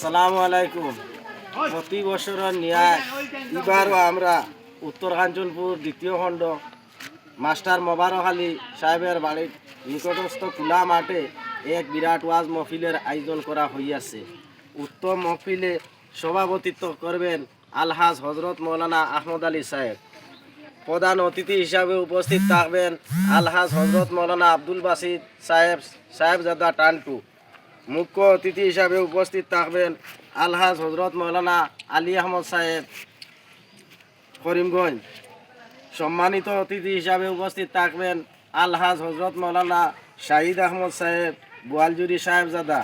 আসসালামু আলাইকুম। প্রতি বছরের ন্যায় এবারও আমরা উত্তর কাঞ্চনপুর দ্বিতীয় খণ্ড মাস্টার মোবারক আলী সাহেবের বাড়ির নিকটস্থ খোলা মাঠে এক বিরাট ওয়াজ মহফিলের আয়োজন করা হইয়াছে। উক্ত মহফিলে সভাপতিত্ব করবেন আলহাজ হজরত মৌলানা আহমদ আলী সাহেব। প্রধান অতিথি হিসাবে উপস্থিত থাকবেন আলহাজ হজরত মৌলানা আব্দুল বাসিদ সাহেবজাদা টান্টু। মুখ্য অতিথি হিসাবে উপস্থিত থাকবেন আলহাজ হজরত মৌলানা আলী আহমদ সাহেব করিমগঞ্জ। সম্মানিত অতিথি হিসাবে উপস্থিত থাকবেন আলহাজ হজরত মৌলানা শাহিদ আহমদ সাহেব গোয়ালজুরি সাহেবজাদা।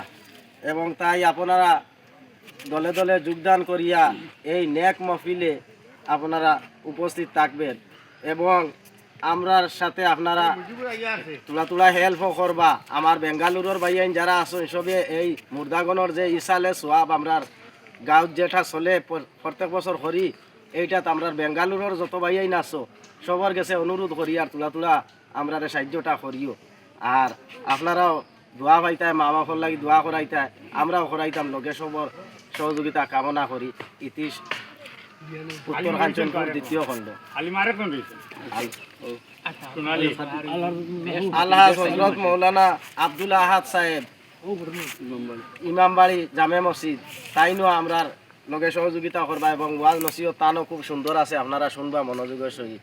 এবং তাই আপনারা দলে দলে যোগদান করিয়া এই নেক মহফিলে আপনারা উপস্থিত থাকবেন এবং আমরার সাথে আপনারা তুলা হেল্পও করবা। আমার বেঙ্গালুরুর ভাইয়াইন যারা আছেন সবে এই মুর্দাগণর যে ইসালে সোয়াব আমরার গাঁত যেটা চলে প্রত্যেক বছর করি, এইটাত আমরা বেঙ্গালুরুর যত ভাইয়াইন আছো সবার কাছে অনুরোধ করি আর তুলা আমরা সাহায্যটা করিও। আর আপনারাও দোয়া পাইতায়, মা বাপর লাগি দোয়া করাইতায়, আমরাও করাইতাম লগে সবর সহযোগিতা কামনা করি। ইতিশ উত্তর কাঞ্চনপুর দ্বিতীয় খণ্ড। আলহাজ হজরত মৌলানা আব্দুল আহাদ সাহেব ইমামবাড়ি জামে মসজিদ, তাইনও আমরার লগে সহযোগিতা করবা এবং ওয়াজ নসিহত তানও খুব সুন্দর আছে, আপনারা শুনবা মনোযোগের সহিত।